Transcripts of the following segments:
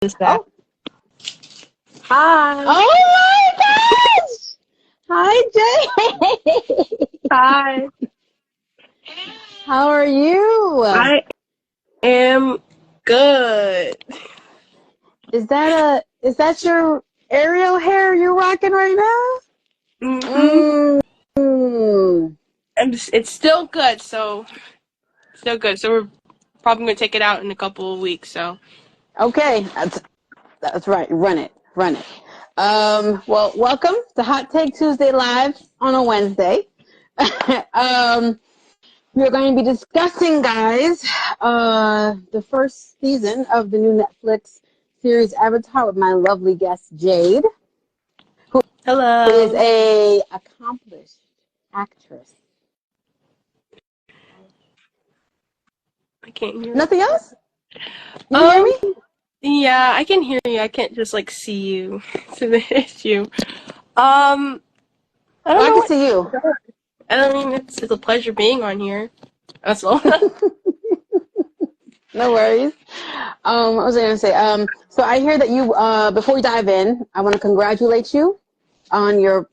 Is that? Oh, Hi. oh my gosh! Hi, Jay. Hi. How are you? I am good. Is that your Ariel hair you're rocking right now? Mm-hmm. Mm. It's still good, so we're probably gonna take it out in a couple of weeks. So Okay, that's right. Run it. Well, welcome to Hot Take Tuesday Live on a Wednesday. We're going to be discussing, guys, the first season of the new Netflix series Avatar with my lovely guest Jade, who is hello. a accomplished actress. I can't hear. Nothing else? You can hear Um. me? Yeah, I can hear you. I can't just see you. To the issue. I Oh, don't I know can what. see you. I mean, it's a pleasure being on here. That's all. No worries. What was I going to say? So I hear that you, before we dive in, I want to congratulate you on your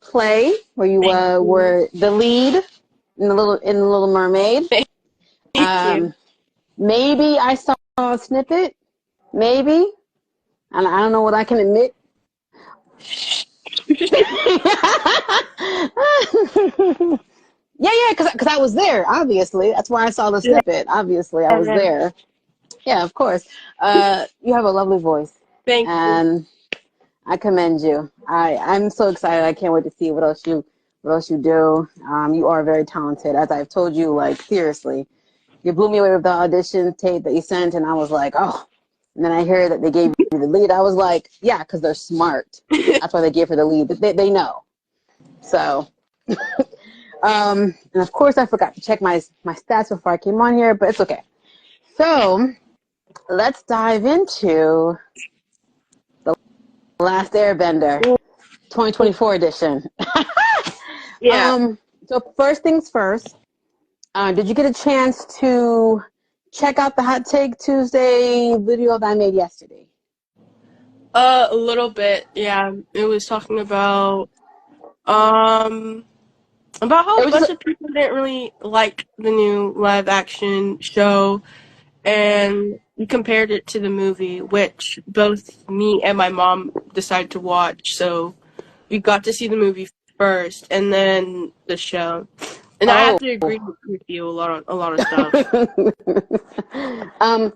play where you Thank you. were the lead in the Little Mermaid. Thank you. Maybe I saw a snippet, maybe, and I don't know what I can admit. Yeah, because I was there, obviously. That's why I saw the snippet. Obviously, I was Yeah. there. Yeah, of course. You have a lovely voice, Thank you. and I commend you. I'm so excited. I can't wait to see what else you do. You are very talented, as I've told you. Like, seriously, you blew me away with the audition tape that you sent, and I was like, oh. And then I hear that they gave you the lead. I was like, yeah, because they're smart. That's why they gave her the lead. But they know. So, and of course, I forgot to check my stats before I came on here, but it's okay. So, let's dive into The Last Airbender 2024 edition. Yeah. So first things first, did you get a chance to check out the Hot Take Tuesday video that I made yesterday? A little bit, yeah. It was talking about how It a was bunch just of people didn't really like the new live action show, and we compared it to the movie, which both me and my mom decided to watch. So we got to see the movie first, and then the show. And I have oh. to agree with you a lot of stuff. um,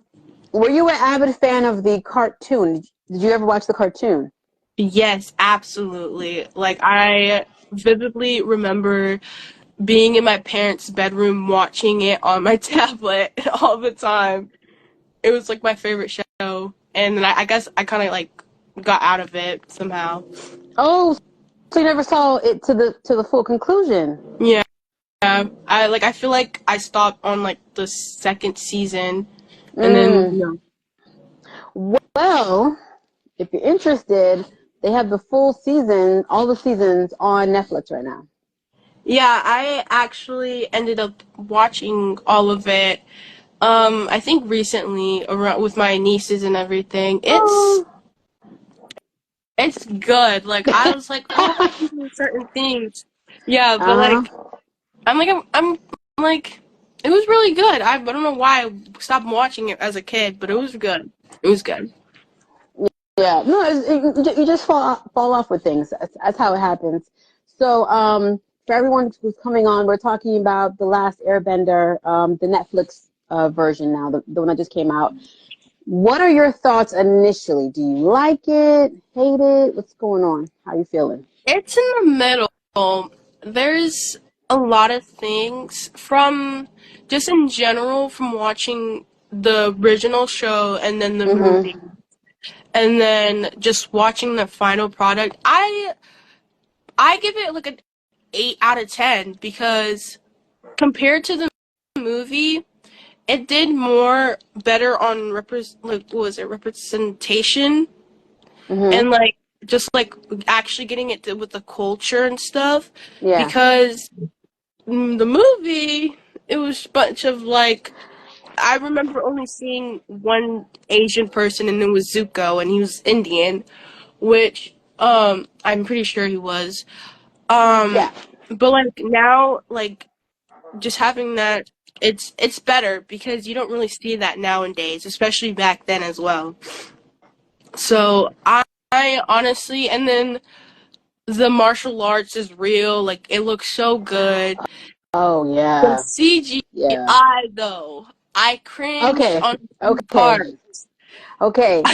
were you an avid fan of the cartoon? Did you ever watch the cartoon? Yes, absolutely. Like, I vividly remember being in my parents' bedroom watching it on my tablet all the time. It was like my favorite show, and then I guess I kind of got out of it somehow. Oh, so you never saw it to the full conclusion? Yeah, I feel like I stopped on the second season, and then Mm. Well, if you're interested, they have the full season, all the seasons on Netflix right now. yeah, I actually ended up watching all of it. I think recently around with my nieces and everything. Oh. It's good. Like, I was like, oh, I can do certain things. Yeah, but Uh-huh. I'm like, it was really good. I don't know why I stopped watching it as a kid, but it was good. It was good. Yeah. No, you just fall off with things. That's how it happens. So, for everyone who's coming on, we're talking about The Last Airbender, the Netflix version now, the one that just came out. What are your thoughts initially? Do you like it? Hate it? What's going on? How you feeling? It's in the middle. There's a lot of things from just in general from watching the original show and then the Mm-hmm. movie and then just watching the final product. I give it like an 8 out of 10 because compared to the movie, it did more better on what was it, representation Mm-hmm. and just actually getting it with the culture and stuff Yeah. because the movie it was a bunch of I remember only seeing one Asian person, and it was Zuko, and he was Indian, which I'm pretty sure he was. Yeah. But like now, like just having that, it's better because you don't really see that nowadays, especially back then as well. So I honestly, and then the martial arts is real. Like it looks so good. Oh The yeah. Yeah. CGI though, I cringed Okay. on two Okay. parts. Okay.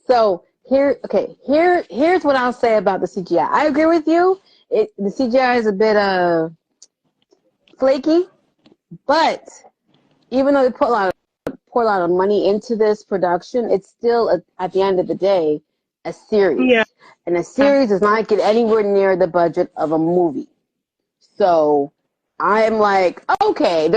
So here's what I'll say about the CGI. I agree with you. The CGI is a bit flaky, but even though they pour a lot of money into this production, it's still at the end of the day a Yeah. series, and a series does not get anywhere near the budget of a movie. So I'm like, okay, I'm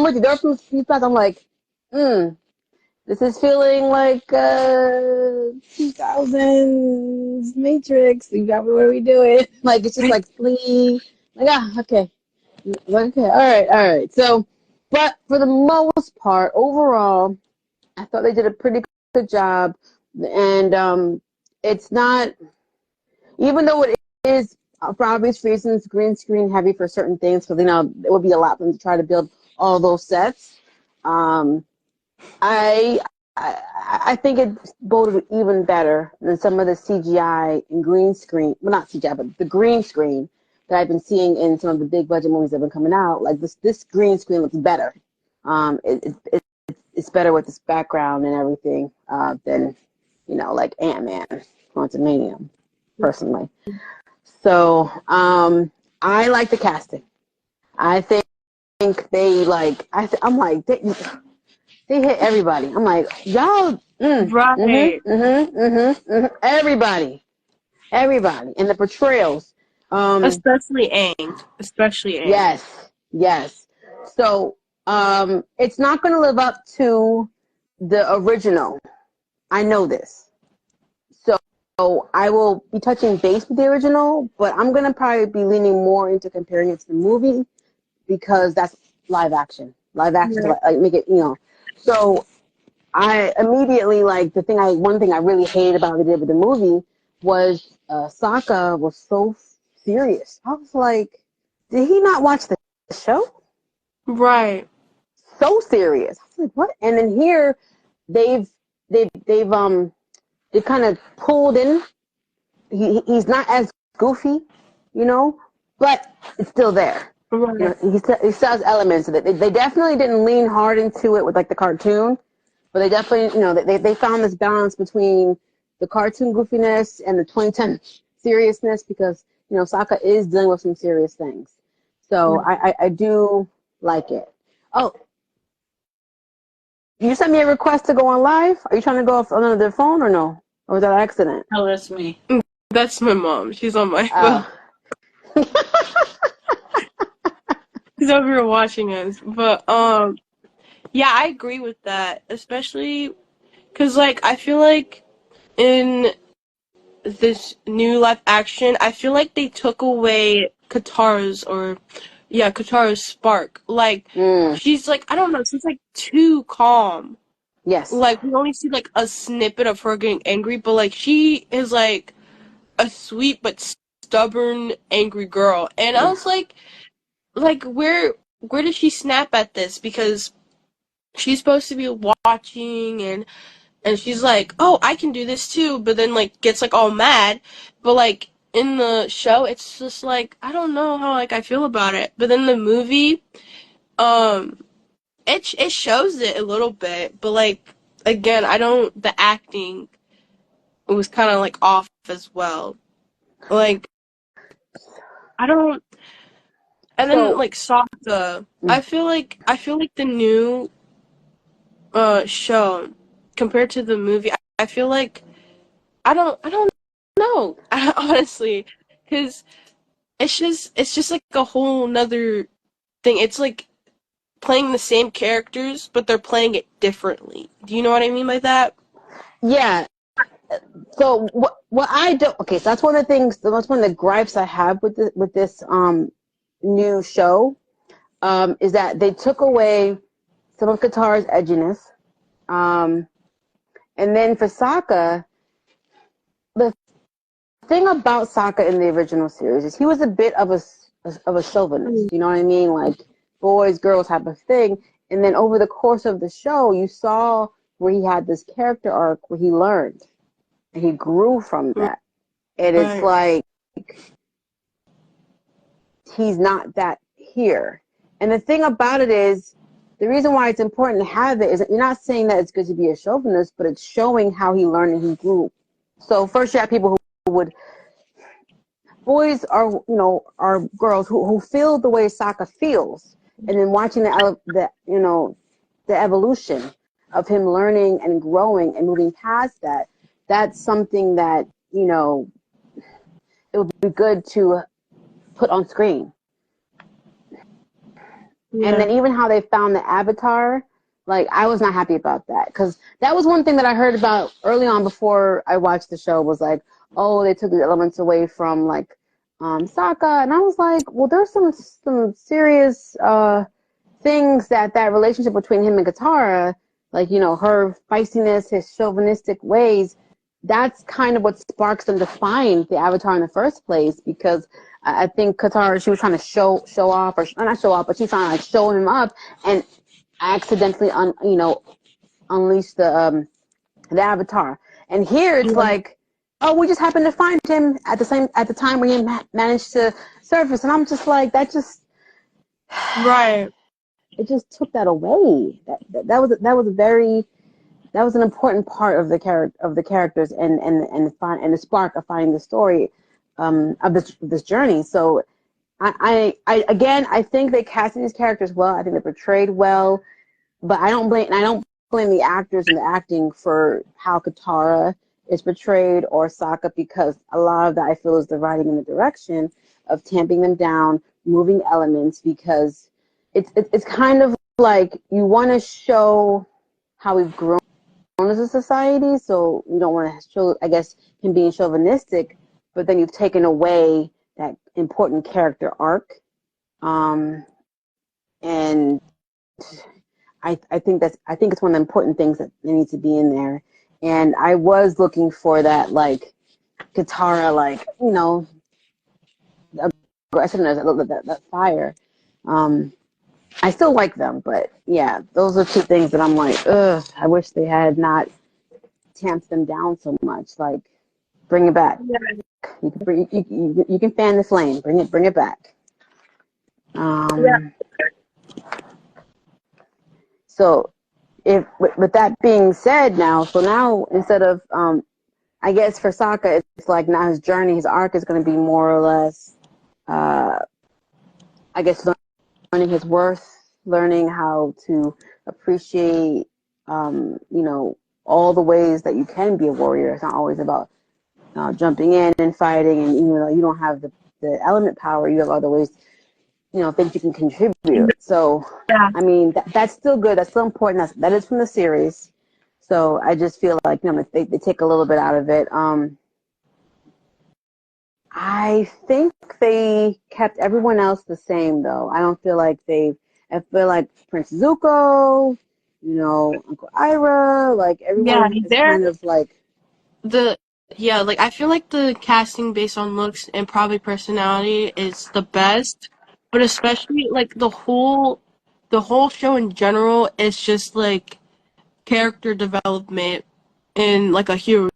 with you. There are some spots I'm like, this is feeling like 2000s Matrix. What are we doing? Like it's just like flee. Like okay, okay, all right. So, but for the most part, overall, I thought they did a pretty good job, and it's not, even though it is for obvious reasons green screen heavy for certain things, because it would be a lot for them to try to build all those sets. Um, I, I think it boded even better than some of the CGI and green screen. Well, not CGI, but the green screen that I've been seeing in some of the big budget movies that have been coming out. Like this green screen looks better. It's better with this background and everything than like Ant-Man, Quantumanium, personally. So I like the casting. I think they like. I'm like they hit everybody. I'm like, y'all, Right. everybody, and the portrayals. Especially Aang. Especially Aang. Yes, yes. So, it's not going to live up to the original. I know this. So I will be touching base with the original, but I'm going to probably be leaning more into comparing it to the movie because that's live action. Live action, Yeah. like make it. So I immediately like one thing I really hated about what they did with the movie was Sokka was so serious. I was like, did he not watch the show? Right. So serious. I was like, what? And then here they've they kind of pulled in. He's not as goofy, but it's still there. Right. He still has elements of it. They definitely didn't lean hard into it with like the cartoon. But they definitely, they found this balance between the cartoon goofiness and the 2010 seriousness because, Sokka is dealing with some serious things. So I do like it. Oh, you sent me a request to go on live? Are you trying to go off another phone or no? Or was that an accident? Oh, that's me. That's my mom. She's on my phone. Oh. She's over here watching us. But yeah, I agree with that. Especially because like I feel like in this new live action, I feel like they took away Katara's spark. Like she's like, I don't know, she's like too calm. Yes. Like we only see like a snippet of her getting angry, but like she is like a sweet but stubborn angry girl. And I was like where did she snap at this? Because she's supposed to be watching and she's like, "Oh, I can do this too," but then like gets like all mad. But like in the show, it's just like I don't know how like I feel about it. But then the movie, um, it shows it a little bit, but like again, I don't. The acting was kind of like off as well. Like I don't. And then So, like Sokka, I feel like the new show compared to the movie, I feel like I don't know honestly, because it's just like a whole nother thing. It's like playing the same characters, but they're playing it differently. Do you know what I mean by that? yeah. So what I don't, okay, so that's one of the things, that's one of the gripes I have with this new show, is that they took away some of Katara's edginess. Um, and then for Sokka, the thing about Sokka in the original series is he was a bit of a chauvinist. You know what I mean? Like boys, girls type of thing. And then over the course of the show, you saw where he had this character arc where he learned and he grew from that. And it's Right. like he's not that here. And the thing about it is, the reason why it's important to have it is that you're not saying that it's good to be a chauvinist, but it's showing how he learned and he grew. So first you have people who would, boys are girls who feel the way Sokka feels, and then watching the evolution of him learning and growing and moving past that. That's something that it would be good to put on screen. Yeah. And then even how they found the avatar, like I was not happy about that, because that was one thing that I heard about early on before I watched the show was like, oh, they took the elements away from like Sokka, and I was like, well, there's some serious things that relationship between him and Katara, like her feistiness, his chauvinistic ways, that's kind of what sparks them to find the avatar in the first place, because I think Katara, she was trying to show off, or not show off, but she's trying to like show him up, and accidentally unleash the avatar. And here it's Yeah. like, oh, we just happened to find him at the time when he managed to surface, and I'm just like, Right. it just took that away. That was an important part of the characters and the spark of finding the story of this journey. So I think they casted these characters well. I think they're portrayed well, but I don't blame the actors and the acting for how Katara is portrayed or Sokka, because a lot of that I feel is the writing and the direction of tamping them down, moving elements, because it's kind of like you want to show how we've grown as a society, so you don't want to show, I guess, him being chauvinistic, but then you've taken away that important character arc. And I think it's one of the important things that needs to be in there. And I was looking for that, like Katara, like aggressiveness, that fire. I still like them, but yeah, those are two things that I'm like, ugh, I wish they had not tamped them down so much. Like, bring it back. Yeah. You can fan the flame. Bring it back. Yeah. Um, so if with that being said, now instead of I guess for Sokka, it's like now his journey, his arc is going to be more or less, I guess, learning his worth, learning how to appreciate, all the ways that you can be a warrior. It's not always about jumping in and fighting, and even though you don't have the element power, you have other ways, things you can contribute. So, Yeah. I mean, that's still good. That's still important. That is from the series. So I just feel like they take a little bit out of it. I think they kept everyone else the same, though. I don't feel like I feel like Prince Zuko, Uncle Ira, like Yeah. everyone is They're kind of like, the yeah, like I feel like the casting based on looks and probably personality is the best, but especially like the whole show in general is just like character development in like a hero's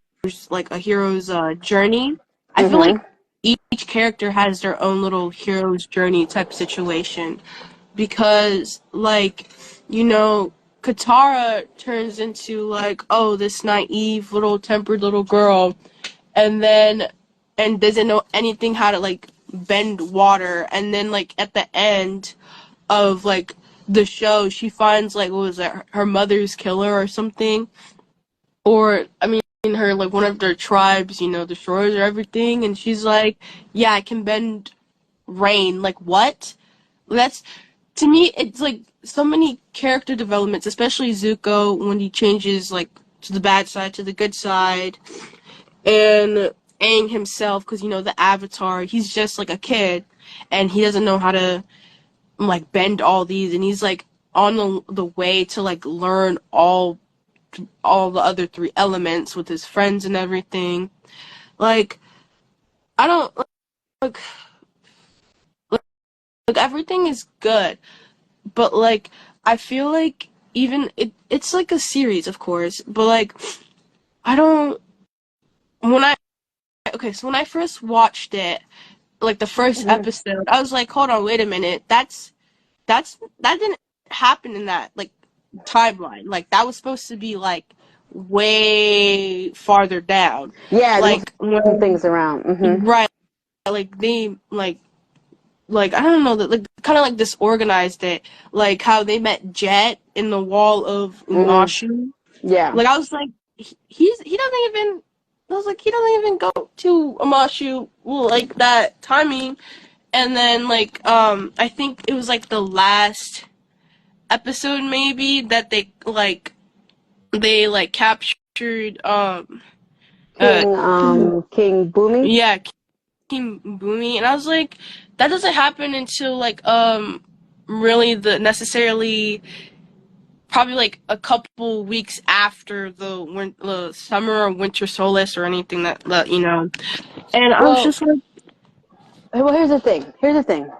journey. I feel like mm-hmm, each character has their own little hero's journey type situation because Katara turns into like, oh, this naive little tempered little girl and doesn't know anything how to like bend water, and then like at the end of like the show she finds like, what was it, her mother's killer or something, or I mean her like one of their tribes destroys her everything, and she's like, yeah, I can bend rain. Like, what? That's, to me, it's like so many character developments, especially Zuko when he changes like to the bad side to the good side, and Aang himself, because the Avatar, he's just like a kid, and he doesn't know how to like bend all these, and he's like on the way to like learn all the other three elements with his friends and everything. Like I don't like like everything is good, but like I feel like even it's like a series, of course, but like I don't when I okay, so when I first watched it, like the first Mm-hmm. episode, I was like, hold on, wait a minute, that didn't happen in that like timeline. Like that was supposed to be like way farther down. Yeah, they moved Like some when things around. Mm-hmm. right, like they like I don't know that like kind of like disorganized it. Like how they met Jet in the wall of Mm-hmm. Umashu. Yeah. Like I was like he doesn't even. I was like, he doesn't even go to Amashu like that timing. And then like I think it was like the last episode maybe that they like captured uh King Boomy. yeah, King Boomy, and I was like, that doesn't happen until like really the necessarily probably like a couple weeks after the summer or winter solstice or anything that you know. And I was Well, just like, here's the thing. Here's the thing.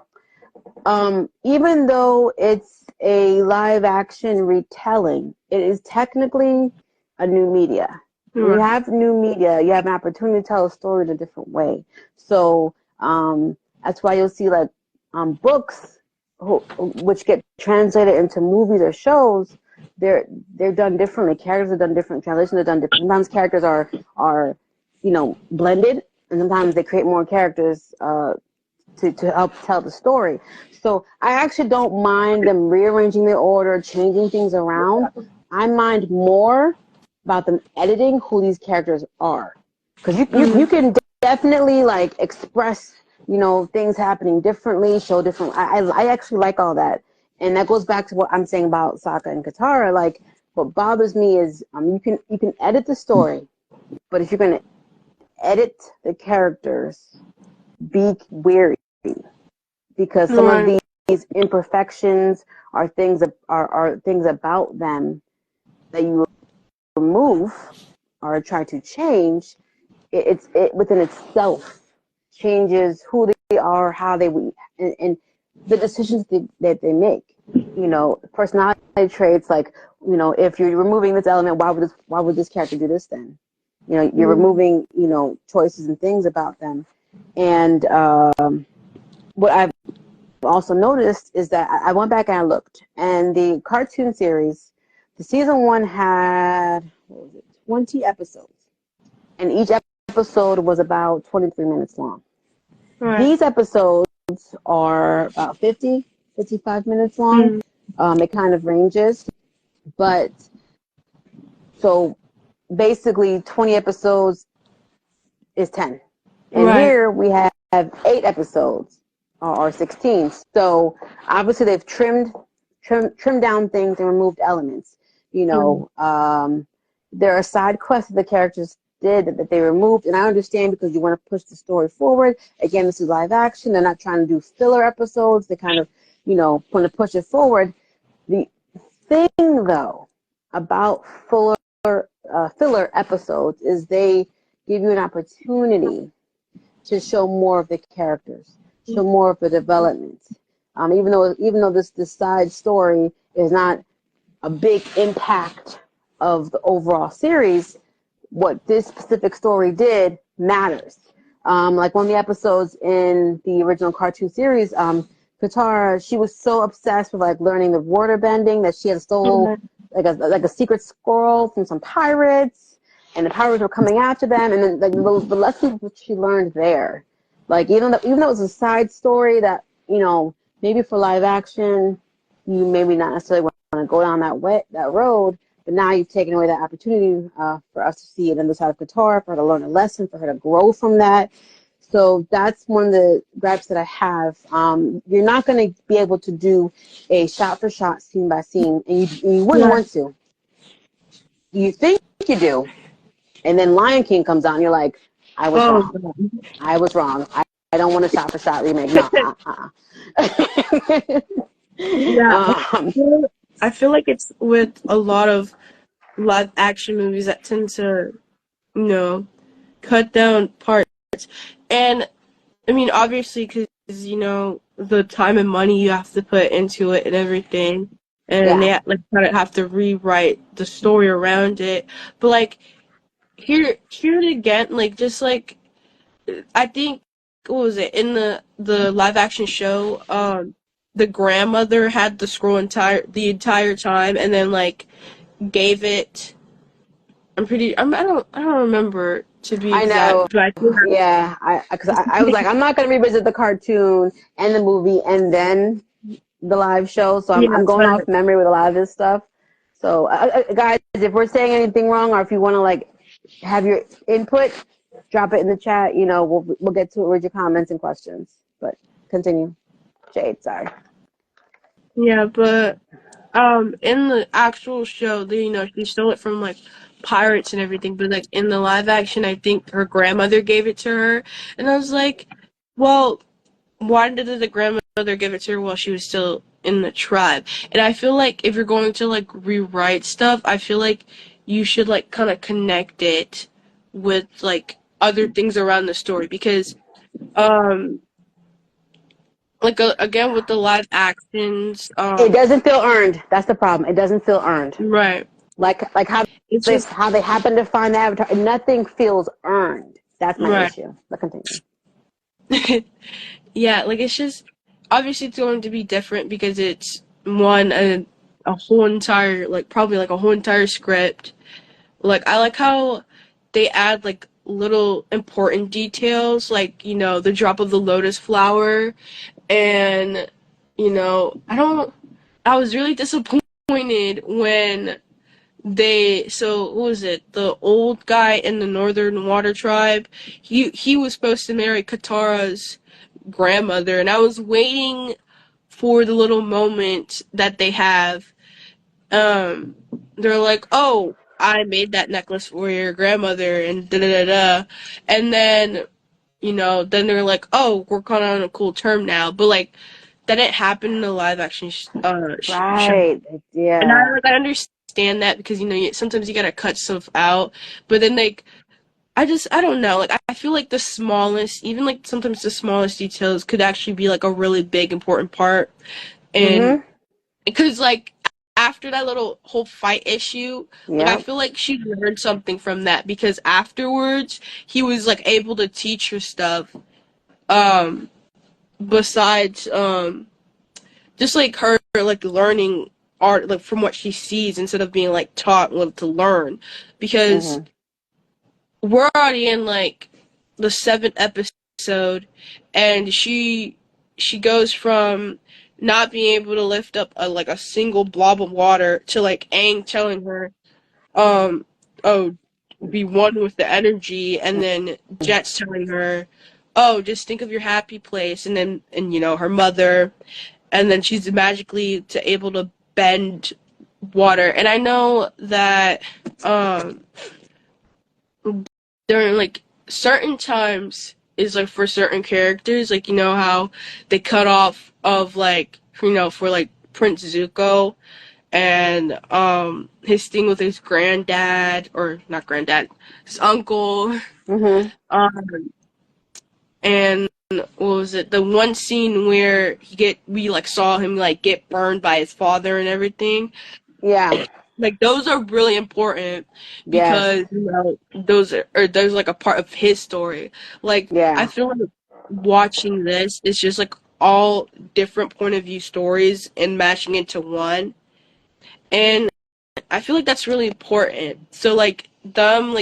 Even though it's a live action retelling, it is technically a new media. When you have new media, you have an opportunity to tell a story in a different way. So that's why you'll see like books which get translated into movies or shows. They're done differently. Characters are done different. Translations are done different. Sometimes characters are blended, and sometimes they create more characters to help tell the story. So I actually don't mind them rearranging the order, changing things around. I mind more about them editing who these characters are, because you can definitely like express things happening differently, show different. I actually like all that, and that goes back to what I'm saying about Sokka and Katara. Like what bothers me is you can edit the story, but if you're going to edit the characters, be wary, because some of right, these imperfections are things about them that you remove or try to change. It within itself changes who they are, how they and the decisions that they make. Personality traits like if you're removing this element, why would this character do this then? You're removing choices and things about them, and what I've also noticed is that I went back and I looked, and the cartoon series, the season one had, what was it, 20 episodes, and each episode was about 23 minutes long. right, These episodes are about 50, 55 minutes long. It kind of ranges, but so basically 20 episodes is 10. And right, here we have 8 episodes or 16. So obviously they've trimmed down things and removed elements. There are side quests that the characters did that they removed, and I understand because you want to push the story forward. Again, this is live action. They're not trying to do filler episodes. They kind of, want to push it forward. The thing, though, about filler episodes is they give you an opportunity to show more of the characters, show more of the development. Even though this side story is not a big impact of the overall series, what this specific story did matters. Like one of the episodes in the original cartoon series, Katara, she was so obsessed with like learning the water bending that she had stole like a secret scroll from some pirates, and the pirates were coming after them, and then like the lessons that she learned there, like even though it was a side story that maybe for live action you maybe not necessarily want to go down that road, but now you've taken away that opportunity for us to see it on the side of Katara, for her to learn a lesson, for her to grow from that. So that's one of the gripes that I have. You're not going to be able to do a shot for shot, scene by scene, and you wouldn't right. want to. You think you do, and then Lion King comes out, and you're like, I was Oh, wrong. I was wrong. I don't want a shot-for-shot remake. No. yeah. Um, I feel like it's with a lot of live action movies that tend to, you know, cut down parts. And I mean, obviously, because, the time and money you have to put into it and everything. And Yeah, they like kind of have to rewrite the story around it. But like here it again, like just like I think what was it in the live action show? The grandmother had the scroll the entire time, and then like gave it. I don't remember to be I know. exact, but I think Yeah, I was like, I'm not gonna revisit the cartoon and the movie and then the live show, so yeah, I'm going but off memory with a lot of this stuff. So, guys, if we're saying anything wrong, or if you want to like have your input, drop it in the chat. You know, we'll get to it with your comments and questions. But continue, Jade. Sorry. yeah, but in the actual show, she stole it from like pirates and everything, but like in the live action, I think her grandmother gave it to her, and I was like, well, why did the grandmother give it to her while she was still in the tribe? And I feel like if you're going to like rewrite stuff, I feel like you should like kind of connect it with like other things around the story because um like again with the live actions It doesn't feel earned. That's the problem. It doesn't feel earned. right. Like It's just how they happen to find the avatar. Nothing feels earned. That's my right. issue. But continue. Yeah, like it's just obviously it's going to be different because it's a whole entire like probably like a whole entire script. Like I like how they add like little important details like, the drop of the lotus flower and I was really disappointed when so what was it? The old guy in the Northern Water Tribe, he was supposed to marry Katara's grandmother, and I was waiting for the little moment that they have. Um, they're like, "Oh, I made that necklace for your grandmother," and da da da da, and then then they're like, "Oh, we're kind of on a cool term now," but like that didn't happen in the live action show. Right. And Yeah. I understand that because sometimes you gotta cut stuff out, but then like I don't know, like I feel like the smallest, even like sometimes the smallest details could actually be like a really big important part, and Mhm. because like after that little whole fight issue, like I Yep. feel like she learned something from that because afterwards he was like able to teach her stuff, um, besides just like her like learning art like from what she sees instead of being like taught what to learn because Mhm. we're already in like the seventh episode and she goes from not being able to lift up like a single blob of water to like Aang telling her um oh be one with the energy and then Jet's telling her oh just think of your happy place and her mother and then she's magically to able to bend water. And I know that um during like certain times is like for certain characters, like how they cut off of like for like Prince Zuko and his thing with his granddad or not granddad, his uncle, Mhm. um and what was it? The one scene where we like saw him like get burned by his father and everything. Yeah. Like those are really important Yes. because those like a part of his story. Like I Yeah. feel like watching this is just like all different point of view stories and mashing into one. And I feel like that's really important. So like them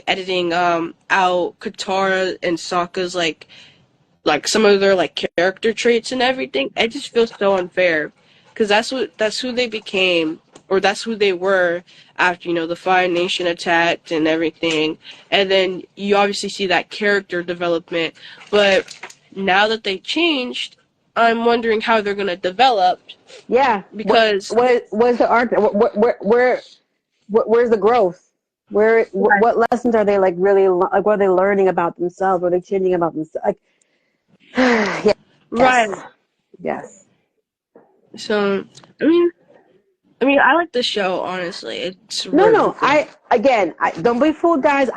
editing out Katara and Sokka's like some of their like character traits and everything. It just feels so unfair because that's who they became or that's who they were after the Fire Nation attacked and everything. And then you obviously see that character development, but now that they changed, I'm wondering how they're gonna develop Yeah. because Where's the art? Where's the growth? right, What lessons are they like really like? What are they learning about themselves? What are they changing about themselves? Like, yeah, right. yes, yes. So I mean, I like the show. Honestly, it's No, really no. good. I don't be fooled, guys.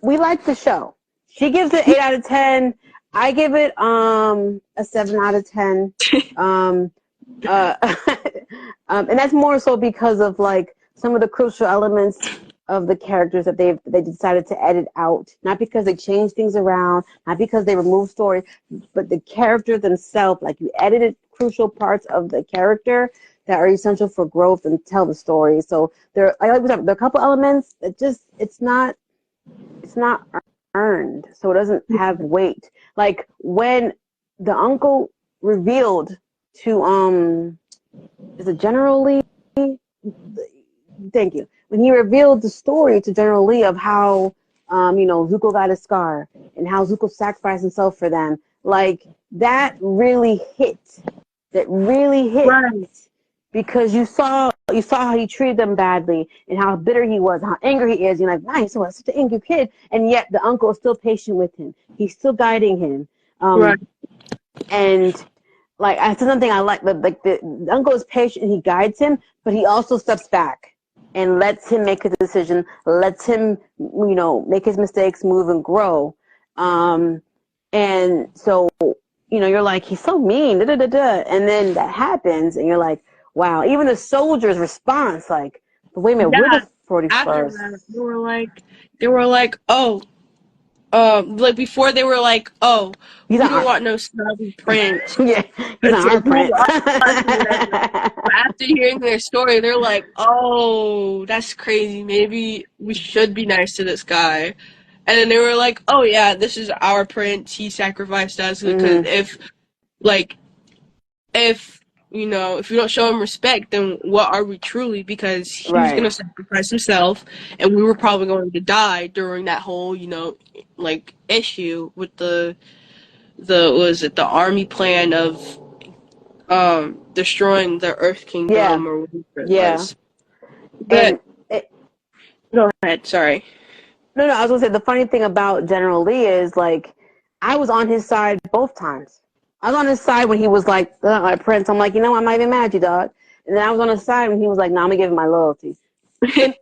We like the show. She gives it 8 out of 10. I give it a 7 out of 10. Um, uh, and that's more so because of like some of the crucial elements of the characters that they decided to edit out. Not because they changed things around, not because they removed stories, but the character themselves. Like you edited crucial parts of the character that are essential for growth and tell the story. So there are a couple elements that just it's not earned, so it doesn't have weight. Like when the uncle revealed to is it General Lee? Thank you. When he revealed the story to General Lee of how Zuko got a scar and how Zuko sacrificed himself for them, like that really hit. That really hit Right. because you saw how he treated them badly and how bitter he was, how angry he is. You're like, nice, so such an angry kid, and yet the uncle is still patient with him. He's still guiding him, Right. and like that's another thing I like. The uncle is patient, and he guides him, but he also steps back and lets him make a decision, lets him make his mistakes, move and grow. And so you're like, he's so mean, da da da da, and then that happens, and you're like, wow. Even the soldiers' response, like, but wait a minute, we're Yeah. the After 41st. that, they were like, oh, like before they were like, oh, He's we on don't our, want no snobby prince. yeah, he's on It's our who prince. are us or whatever. But after hearing their story, they're like, oh, that's crazy. Maybe we should be nice to this guy. And then they were like, oh yeah, this is our prince. He sacrificed us because hmm like, if if you don't show him respect, then what are we truly? Because he was Right. gonna sacrifice himself, and we were probably going to die during that whole like issue with the was it the army plan of destroying the Earth Yeah. Kingdom or whatever it Yeah. was. And But it, go ahead, sorry. no, no, I was gonna say the funny thing about General Lee is like I was on his side both times. I was on his side when he was like, my prince. I'm like, I'm not even mad at you, dog. And then I was on his side when he was like, I'm gonna give him my loyalty. And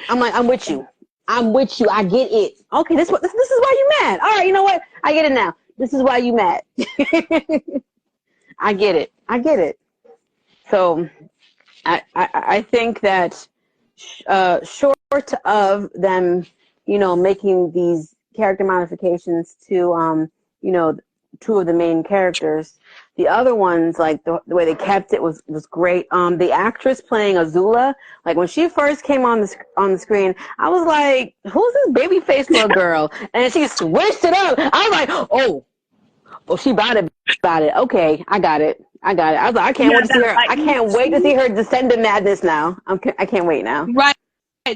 I'm like, I'm with you. I'm with you. I get it. Okay, this is why you mad. All right, you know what? I get it now. This is why you mad. I get it. I get it. So I think that short of them, making these character modifications to, two of the main characters, the other ones, like the way they kept it was great. The actress playing Azula, like when she first came on the screen, I was like, who's this baby faced little girl? And she switched it up. I was like, oh, she about it. Okay, I got it. I was like, I can't Yeah, wait to see that her. I lightning can't wait to see scene. her descend to madness now. I can't wait now. Right,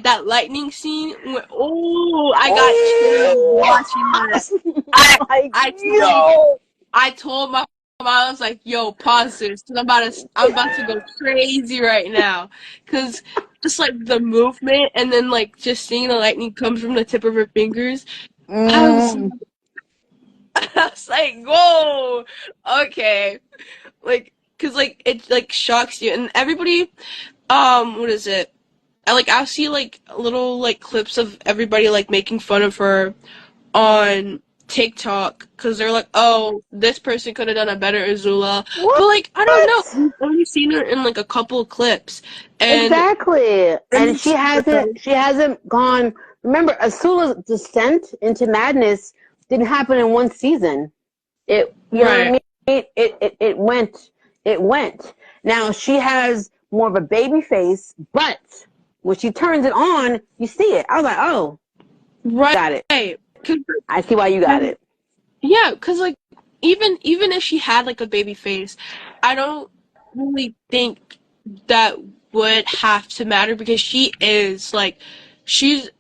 that lightning scene. Oh, I got chills Oh, watching that. I like I told yo. I told my mom, I was like, "Yo, pause this, cause I'm about to go crazy right now, cause just like the movement and then like just seeing the lightning come from the tip of her fingers, I was Mm, I was like, whoa, okay, like, cause like it like shocks you, and everybody, what is it? I'll see like little like clips of everybody like making fun of her on TikTok because they're like, oh, this person could have done a better Azula. But what? like, I don't know. We've only seen her in like a couple of clips. And Exactly. And she it's hasn't she hasn't gone. Remember, Asula's descent into madness didn't happen in one season. You know what I right. mean? It went. Now she has more of a baby face, but when she turns it on, you see it. I was like, oh, Right. got it. 'Cause, I see why you got it. yeah, because like even if she had like a baby face, I don't really think that would have to matter because she is like she's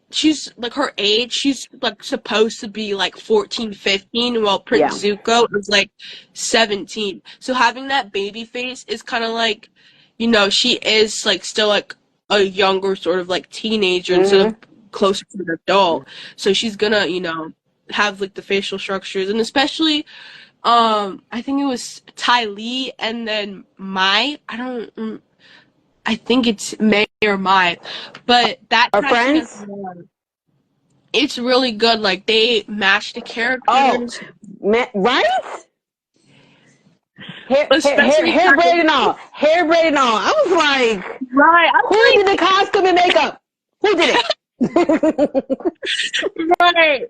like her age, she's like supposed to be like 14, 15, while Yeah. Prince Zuko is like 17. So having that baby face is kind of like, she is like still like a younger sort of like teenager instead of Mhm. closer to an adult. So she's gonna, have like the facial structures, and especially I think it was Ty Lee and then Mai. I think it's May or Mai, but that Our casting as friends? well, it's really good. Like they match the Oh, characters, man, right? especially Hair Ty braid and Lee. all. Hair braid and all. I was like, Right, I was who did the like, costume and makeup? Who did it? right.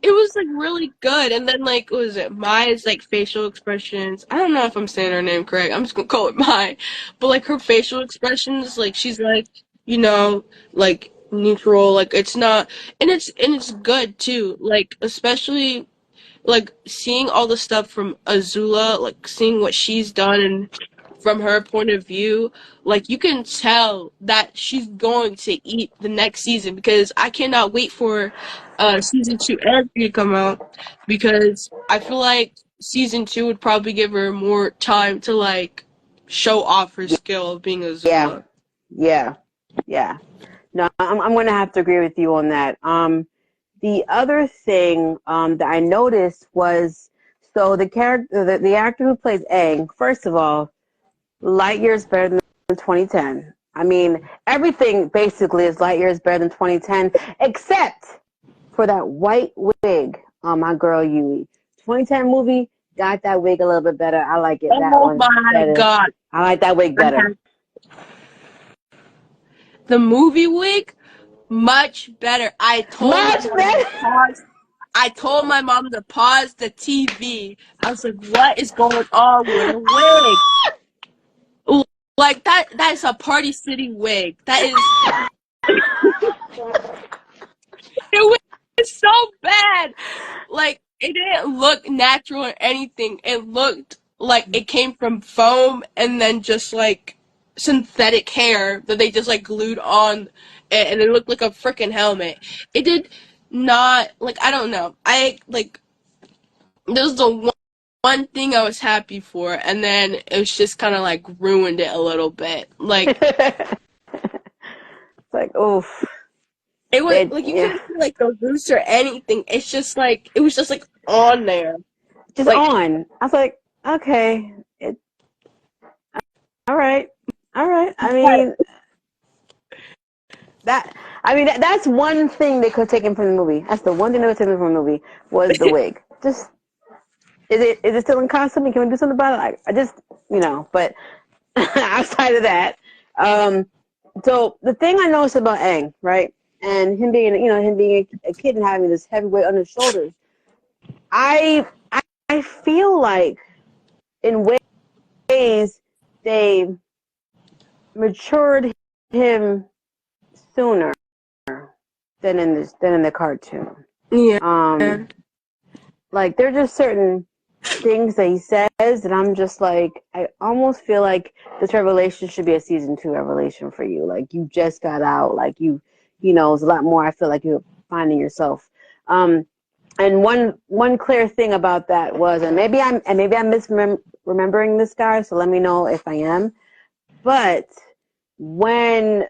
It was like really good. And then like, what was it? Maya's like facial expressions. I don't know if I'm saying her name correct. I'm just gonna call it Maya. But like her facial expressions, like she's like, you know, like neutral. Like it's not, and it's good too. Like especially like seeing all the stuff from Azula, like seeing what she's done and from her point of view, like you can tell that she's going to eat the next season because I cannot wait for season 2 and 3 to come out because I feel like season 2 would probably give her more time to like show off her skill of being Yeah, Azula. yeah, yeah. No, I'm going to have to agree with you on that. The other thing that I noticed was so the character, the actor who plays Aang. First of all, light years better than 2010. I mean, everything basically is light years better than 2010, except for that white wig on my girl Yui. 2010 movie got that wig a little bit better. I like it. That Oh one my better. god. I like that wig better. The movie wig, much better. Much better. I told my mom to pause the TV. I was like, what is going on with a wig? Like that is a Party City wig. That is it was so bad. Like it didn't look natural or anything. It looked like it came from foam and then just like synthetic hair that they just like glued on it and it looked like a freaking helmet. It did not like I don't know. I like this was the one thing I was happy for, and then it was just kind of like ruined it a little bit. Like It's like, oof. it was It, like you yeah. couldn't see like the roots or anything. It's just like it was just like on there. Just Like on. I was like, okay. All right. All right. That's one thing they could have taken from the movie. That's the one thing they could have taken from the movie was the wig. Just is it still in costume? Can we do something about it? I just but outside of that, so the thing I noticed about Aang, right, and him being a kid and having this heavy weight on his shoulders, I I feel like in ways they matured him sooner than in the cartoon. yeah, Um, like there're just certain things that he says that I'm just like I almost feel like this revelation should be a season 2 revelation for you. Like you just got out, like there's a lot more. I feel like you're finding yourself. And one clear thing about that was, and maybe I'm misremembering this guy, so let me know if I am. But when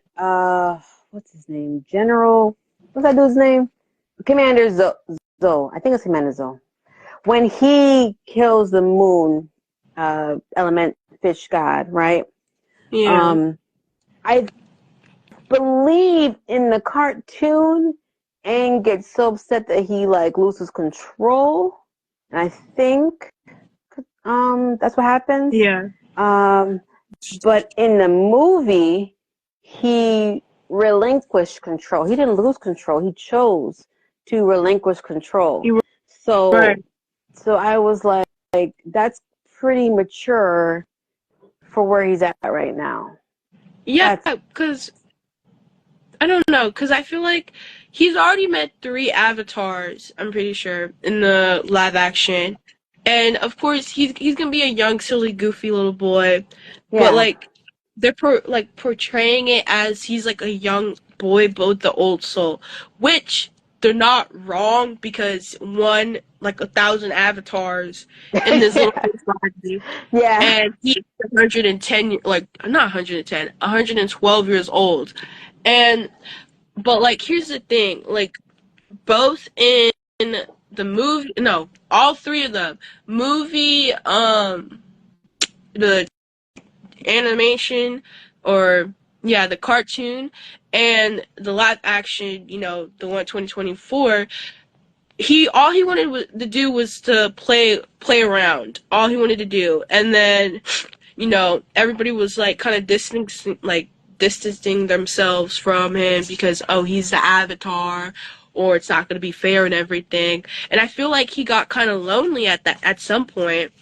what's his name? What's that dude's name? Commander Zoe. I think it's Commander Zoe. When he kills the moon element fish god, right? yeah, I believe in the cartoon Aang gets so upset that he like loses control. And I think that's what happens. yeah. But in the movie, he relinquished control. He didn't lose control. He chose to relinquish control. You were right. So I was like that's pretty mature for where he's at right now. Yeah, That's because I don't know, because I feel like he's already met 3 avatars, I'm pretty sure, in the live action. And of course, he's gonna be a young, silly, goofy little boy. But yeah. like, they're portraying it as he's like a young boy, but with the old soul, which they're not wrong because one, like 1,000 avatars in this little yeah. body, Yeah. and he's 110, like not 110, 112 years old. And but like here's the thing, like both in the movie, no, all three of them, movie, the animation, or yeah, the cartoon, and the live action, the one 2024. All he wanted to do was to play around. All he wanted to do, and then everybody was like kind of distancing themselves from him because, oh, he's the Avatar, or it's not going to be fair and everything. And I feel like he got kind of lonely at some point,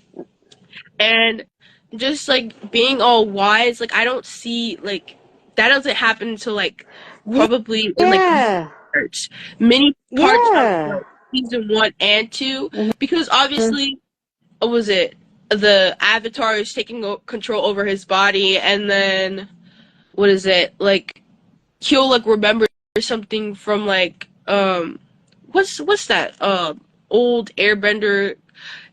and just like being all wise. Like, I don't see like that doesn't happen until like probably in like Yeah. many parts of Yeah. like season 1 and 2, Mm-hmm. because obviously, what was it? The Avatar is taking control over his body, and then what is it? Like, he'll like remember something from like what's that old airbender.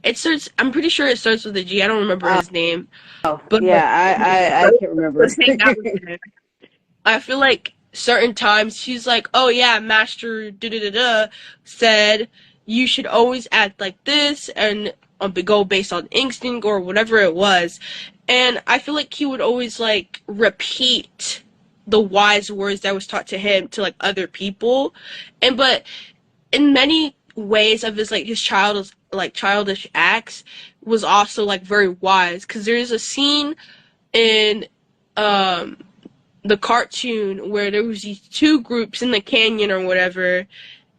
It starts, I'm pretty sure it starts with a G. I don't remember his name. Oh, But yeah, I can't remember. let's hang out with him. I feel like certain times she's like, oh yeah, Master da da da da said you should always act like this and go based on instinct or whatever it was. And I feel like he would always like repeat the wise words that was taught to him to like other people. But in many ways of his childish acts was also like very wise, because there's a scene in the cartoon where there was these two groups in the canyon or whatever,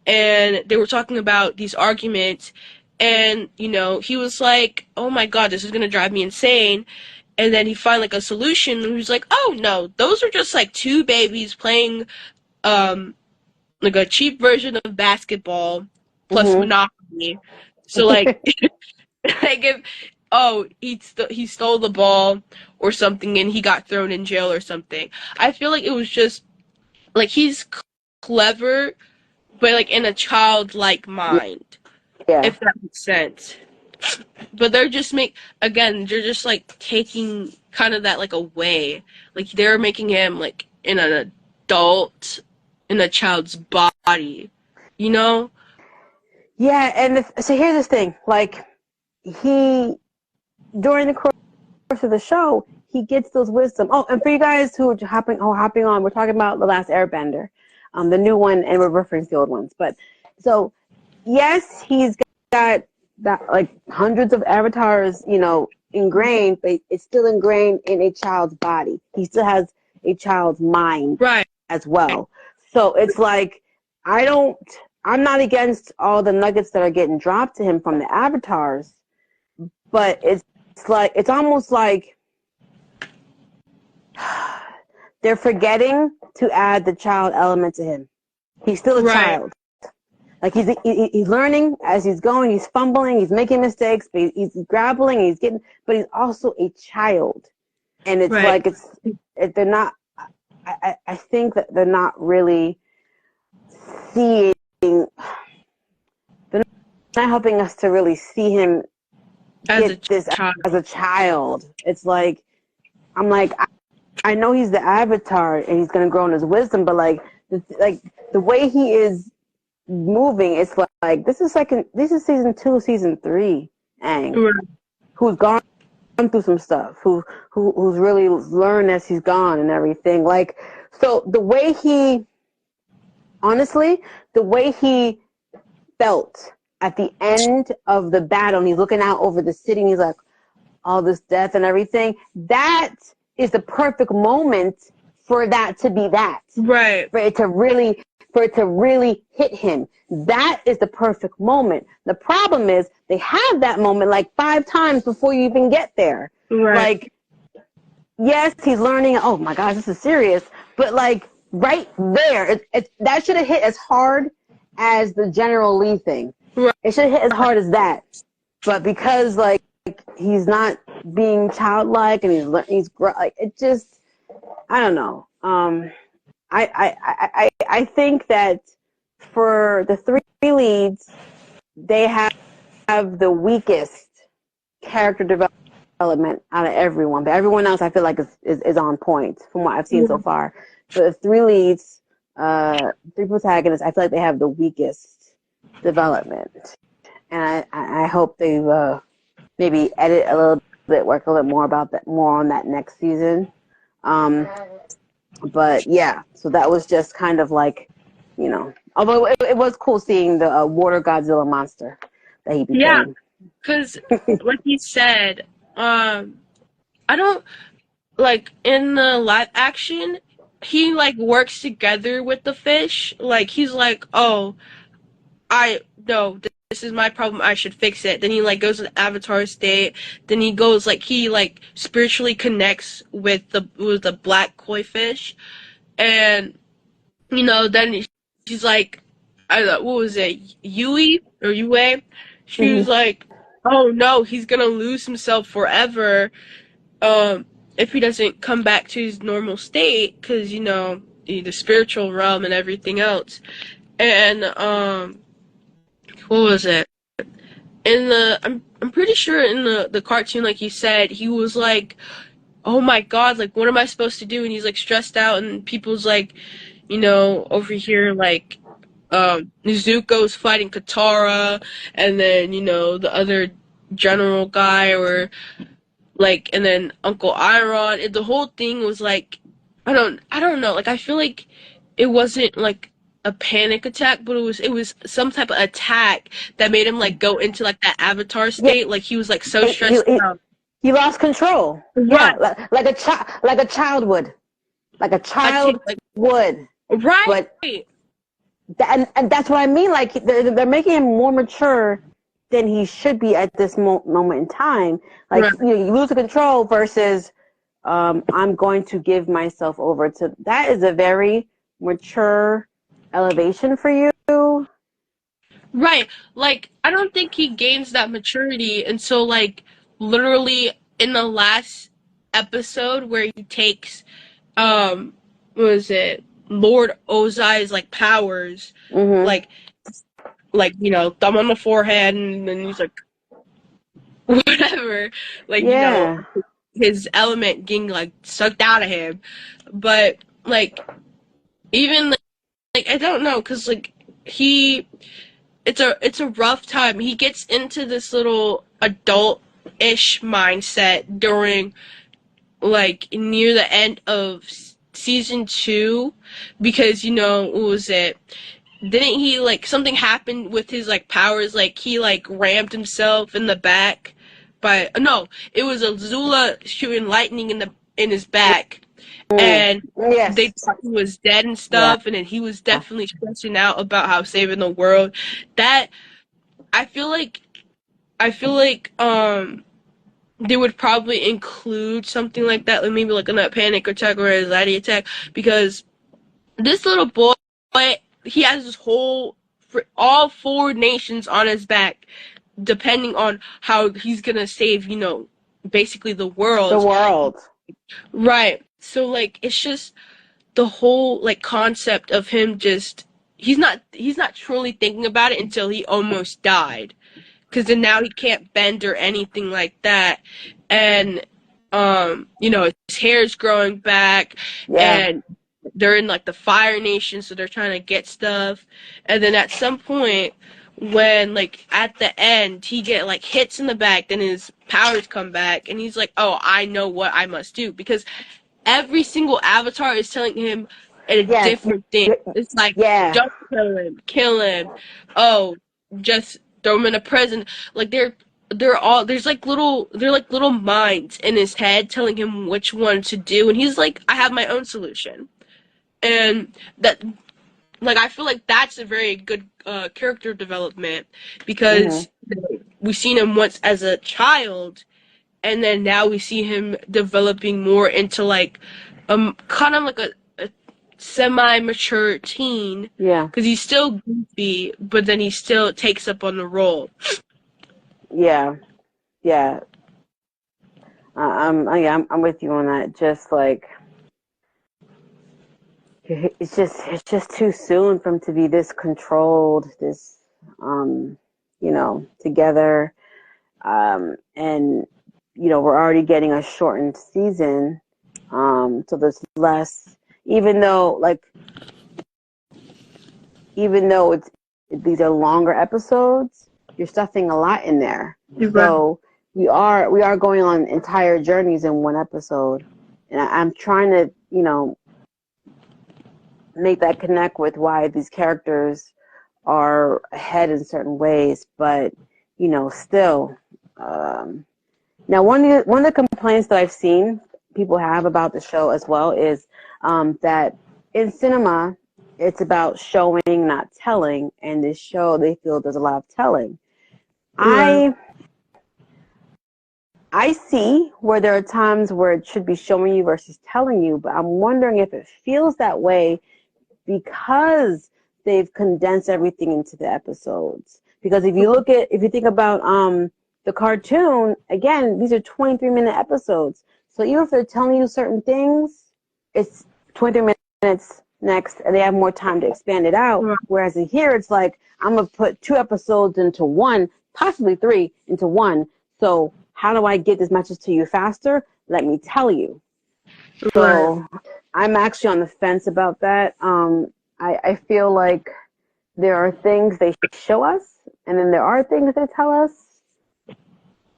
and they were talking about these arguments, and he was like, oh my god, this is gonna drive me insane. And then he found like a solution, and he was like, oh no, those are just like two babies playing like a cheap version of basketball plus Monopoly. So like, like if he stole the ball or something and he got thrown in jail or something. I feel like it was just like he's clever, but like in a childlike mind, Yeah. if that makes sense. But they're just like taking kind of that like away. Like they're making him like in an adult in a child's body, you know? Yeah, and so here's the thing. Like, he, during the course of the show, he gets those wisdom. Oh, and for you guys who are hopping on, we're talking about The Last Airbender, the new one, and we're referencing the old ones. But so, yes, he's got that like hundreds of avatars, ingrained, but it's still ingrained in a child's body. He still has a child's mind, Right. as well. So it's like, I'm not against all the nuggets that are getting dropped to him from the avatars, but it's almost like they're forgetting to add the child element to him. He's still a child. Like he's learning as he's going. He's fumbling. He's making mistakes. But he's grappling. But he's also a child. And it's like they're not. I think that they're not really seeing. They're not helping us to really see him get this as a child. It's like, I'm like, I know he's the Avatar and he's gonna grow in his wisdom, but like the way he is moving, it's like this is season 2, season 3, who's gone through some stuff, who's really learned as he's gone and everything. Like, so the way he felt at the end of the battle, and he's looking out over the city and he's like, all this death and everything, that is the perfect moment for that to be that. Right. For it to really hit him. That is the perfect moment. The problem is they have that moment like 5 times before you even get there. Right. Like, yes, he's learning, oh my gosh, this is serious, but like right there, that should have hit as hard as the General Lee thing. Right. It should have hit as hard as that. But because like he's not being childlike and he's like, it just, I don't know. I think that for the 3 leads, they have the weakest character development out of everyone. But everyone else, I feel like is on point from what I've seen so far. For the 3 leads, 3 protagonists, I feel like they have the weakest development. and I hope they maybe edit a little bit, work a little more about that, more on that next season. But yeah, so that was just kind of like, although it was cool seeing the water Godzilla monster that he Yeah, became. because like you said, I don't like in the live action. He like works together with the fish. Like he's like, oh, I no, this is my problem. I should fix it. Then he like goes to Avatar state. Then he goes like he like spiritually connects with the black koi fish, and then she's like, I don't know, what was it, Yui or Yue? She Mm-hmm. was like, oh no, he's gonna lose himself forever, if he doesn't come back to his normal state, because the spiritual realm and everything else. And what was it? I'm pretty sure in the cartoon, like you said, he was like, oh my god, like what am I supposed to do? And he's like stressed out, and people's like, over here like Nezuko's fighting Katara, and then the other general guy, or like, and then Uncle Iron. The whole thing was like, I don't know. Like I feel like it wasn't like a panic attack, but it was some type of attack that made him like go into like that avatar Yeah, state. Like he was like so he, stressed he, out. he lost control. Right. Yeah, like a child would, like a I think child like would. right. But and that's what I mean. Like they're making him more mature than he should be at this moment in time. Like Right. you lose the control versus I'm going to give myself over to. That is a very mature elevation for you. Right. Like, I don't think he gains that maturity until, like, literally in the last episode where he takes, what was it? Lord Ozai's, like, powers. Mm-hmm. Like, thumb on the forehead, and then he's like, whatever. Like, Yeah. his element getting, like, sucked out of him. But, like, even, like I don't know, because, like, he it's a rough time. He gets into this little adult-ish mindset during like near the end of season 2, because what was it? Didn't he like something happened with his like powers? Like he like rammed himself in the back by no, it was Azula shooting lightning in his back, Mm. and they Yes. thought he was dead and Yeah. stuff, and then he was definitely stressing out about how saving the world. That I feel like they would probably include something like that, like maybe like a panic attack or anxiety attack, because this little boy, he has this whole all 4 nations on his back, depending on how he's gonna save, basically the The world. world. Right. So like it's just the whole like concept of him just he's not truly thinking about it until he almost died, because then now he can't bend or anything like that, and his hair's growing back, Yeah. and they're in like the Fire Nation, so they're trying to get stuff, and then at some point when like at the end he get like hits in the back, then his powers come back, and he's like, oh, I know what I must do, because every single avatar is telling him a Yes. different thing. It's like, Yeah. don't kill him. Oh, just throw him in a prison. Like they're all they're like little minds in his head telling him which one to do, and he's like, I have my own solution. And that, like, I feel like that's a very good character development, Mm-hmm. because we've seen him once as a child, and then now we see him developing more into like kind of like a semi-mature teen, Yeah. because he's still goofy, but then he still takes up on the role. Yeah. Yeah. I'm with you on that. Just like it's just too soon for him to be this controlled, this together. And we're already getting a shortened season. So there's less, even though it's these are longer episodes, you're stuffing a lot in there. Right. So we are going on entire journeys in one episode, and I'm trying to make that connect with why these characters are ahead in certain ways, but still. Now, one of the complaints that I've seen people have about the show as well is that in cinema, it's about showing, not telling, and this show they feel there's a lot of telling. Right. I see where there are times where it should be showing you versus telling you, but I'm wondering if it feels that way because they've condensed everything into the episodes. Because if you think about the cartoon, again, these are 23-minute episodes. So even if they're telling you certain things, it's 23 minutes next, and they have more time to expand it out. Right. Whereas in here, it's like, I'm going to put 2 episodes into one, possibly 3 into one. So how do I get this message to you faster? Let me tell you. So I'm actually on the fence about that. I feel like there are things they show us, and then there are things they tell us.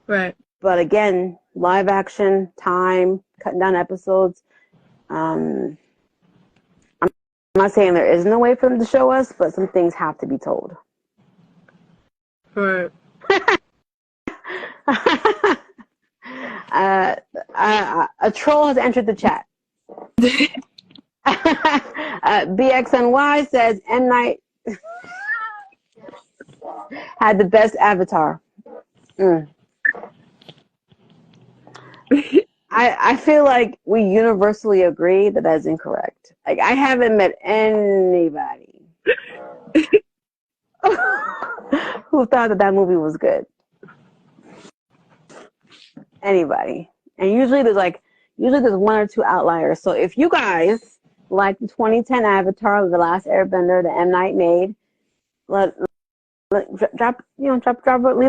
Right. But again, live action, time, cutting down episodes. I'm not saying there isn't a way for them to show us, but some things have to be told. Right. A troll has entered the chat. BXNY says M. Night had the best avatar. I feel like we universally agree that is incorrect. Like, I haven't met anybody who thought that movie was good. Anybody. And usually there's 1 or 2 outliers. So if you guys like the 2010 Avatar, The Last Airbender that M. Night made, leave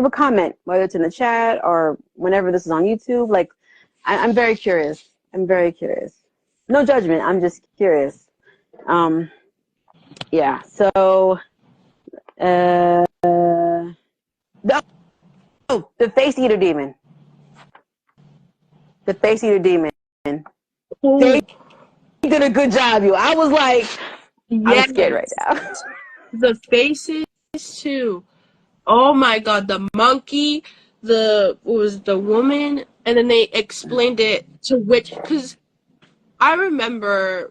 a comment, whether it's in the chat or whenever this is on YouTube. Like, I'm very curious. No judgment. I'm just curious. Yeah. So, the Face Eater Demon. The Face Eater Demon. They did a good job, you. I was like, yes. I'm scared right now. The faces too. Oh my god, the monkey, was the woman, and then they explained it to which, because I remember,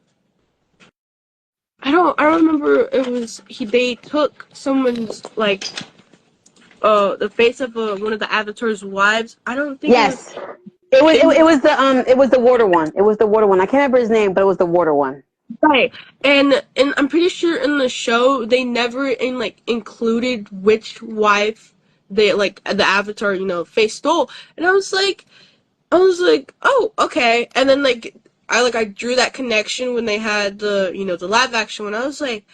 I don't remember, they took someone's, like, the face of one of the Avatar's wives. I don't think yes. It was the water one. It was the water one. I can't remember his name, but it was the water one. Right. And I'm pretty sure in the show they never included which wife they the Avatar, face stole. And I was like, oh, okay. And then I drew that connection when they had the live action one. I was like,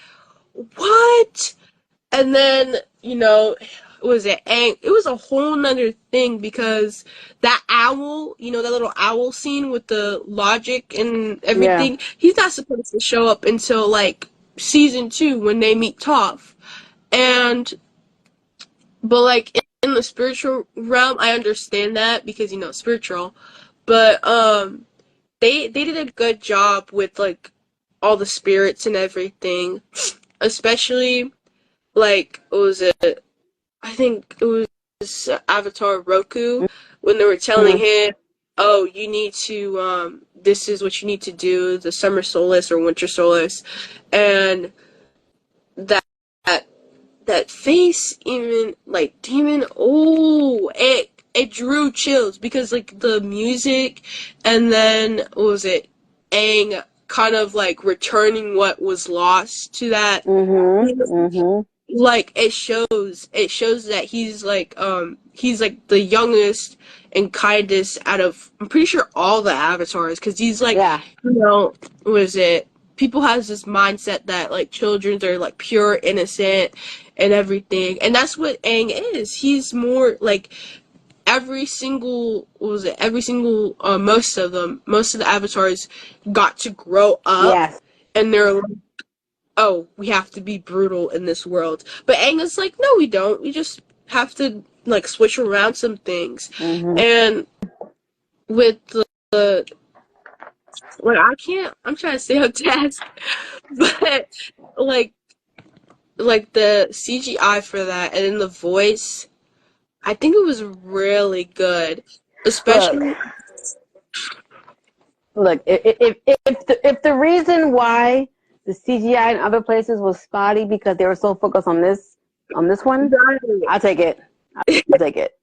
what? And then, was it Aang? It was a whole nother thing because that owl, that little owl scene with the logic and everything, he's not supposed to show up until season 2 when they meet Toph. But in the spiritual realm, I understand that because, spiritual. But they did a good job with all the spirits and everything, especially what was it? I think it was Avatar Roku when they were telling him, "Oh, you need to. This is what you need to do: the summer solstice or winter solstice," and that that face, even demon. Oh, it drew chills because the music, and then what was it? Aang kind of returning what was lost to that. It shows that he's the youngest and kindest out of, I'm pretty sure, all the avatars, because he's what is it, people has this mindset that children are pure, innocent and everything, and that's what Aang is. He's more every single most of the avatars got to grow up, and they're oh, we have to be brutal in this world. But Aang is no, we don't. We just have to like switch around some things. Mm-hmm. And with the like I'm trying to stay on task, but like the CGI for that and then the voice, I think it was really good. Look, Especially if the reason why the CGI in other places was spotty because they were so focused on this one, I'll take it. I'll take it.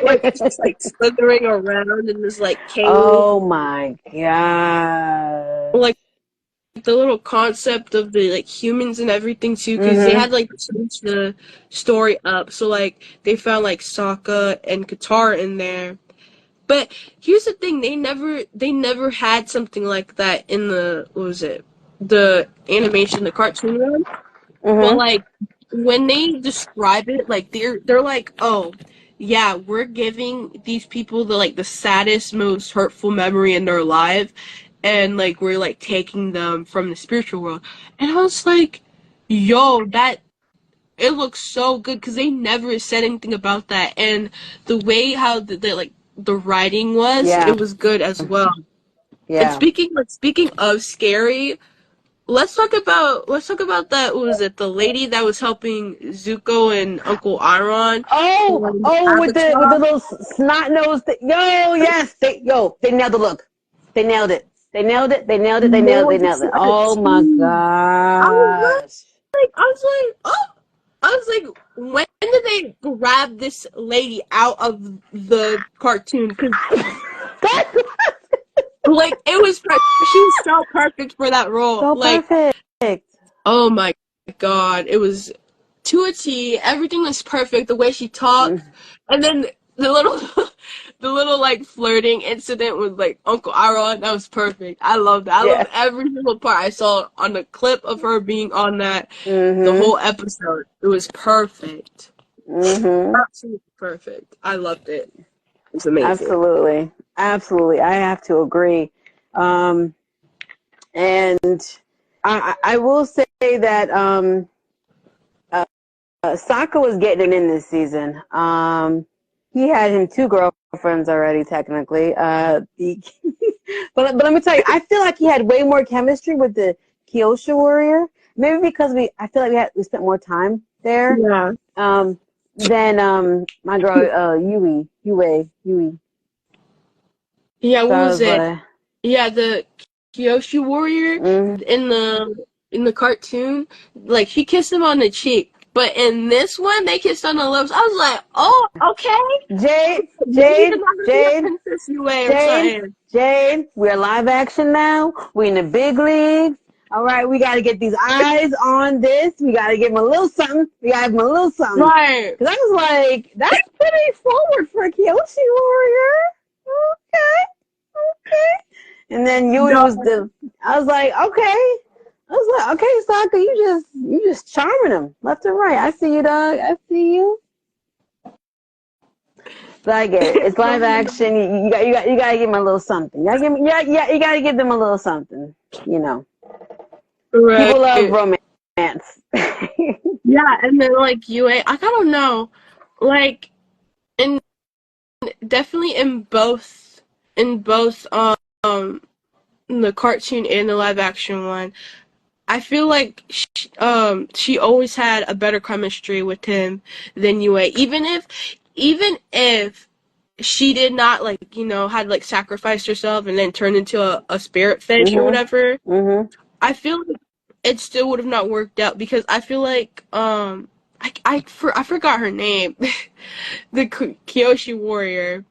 like just like slithering around in this like cave. Oh my god. Like the little concept of the like humans and everything too, because they Mhm. had like changed the story up. So like they found like Sokka and Katara in there. But here's the thing, they never had something like that in the what was it? The animation, the cartoon one. But Mhm. like when they describe it, like they're like, oh yeah, we're giving these people the saddest, most hurtful memory in their life, and like we're like taking them from the spiritual world. And I was like, yo, that it looks so good because they never said anything about that, and the way how the writing was, Yeah. it was good as well. And Yeah. speaking of scary, let's talk about that. What was it? The lady that was helping Zuko and Uncle Iron on With the Avatar. little snot nose. Yo, yes, they nailed the look. They nailed it. They nailed it. They nailed it. They nailed it. They Nailed nailed it it. to a Oh my T. I was gosh. I was like, oh, I was like, when did they grab this lady out of the cartoon? Because like it was, she was so perfect for that role. So Like, perfect. oh my god, it was to a T. Everything was perfect. The way she talked, and then the little, the little like flirting incident with like Uncle Aaron. That was perfect. I loved that. I Yeah. loved every single part I saw on the clip of her being on that. The Mhm. whole episode. It was perfect. Mhm. Absolutely perfect. I loved it. It was amazing. Absolutely. Absolutely. I have to agree. Um, and I will say that Sokka was getting it in this season. He had him two girlfriends already, technically. But let me tell you, I feel like he had way more chemistry with the Kyosha warrior. Maybe because I feel like we spent more time there. Yeah. Than my girl Yui. Yeah, So what I was was it? like, Yeah, the Kyoshi warrior mm, in the cartoon, like she kissed him on the cheek. But in this one, they kissed on the lips. I was like, oh, okay. Jade, Maybe you're Jade, not gonna be a Jade, Princess Yue or Jade, something. Jade. We're live action now. We're in the big leagues. All right, we got to get these eyes on this. We got to give them a little something. We got to give them a little something. Right. Because I was like, that's pretty forward for a Kyoshi warrior. Okay, okay. And then Yui No. was I was like, okay. I was like, okay, Sokka, you just charming him left and right. I see you, dog. I see you. But I get it. It's live action. You got to give them a little something. You got to give you got to give them a little something. You know, Right. people love romance. Yeah, and then like Yue, I don't know. Like in definitely in both the cartoon and the live action one, I feel like she always had a better chemistry with him than Yue. Even if she did not like had like sacrificed herself and then turned into a spirit fish or Mhm. whatever, Mhm. I feel like it still would have not worked out because I feel like I forgot her name, the Kyoshi warrior.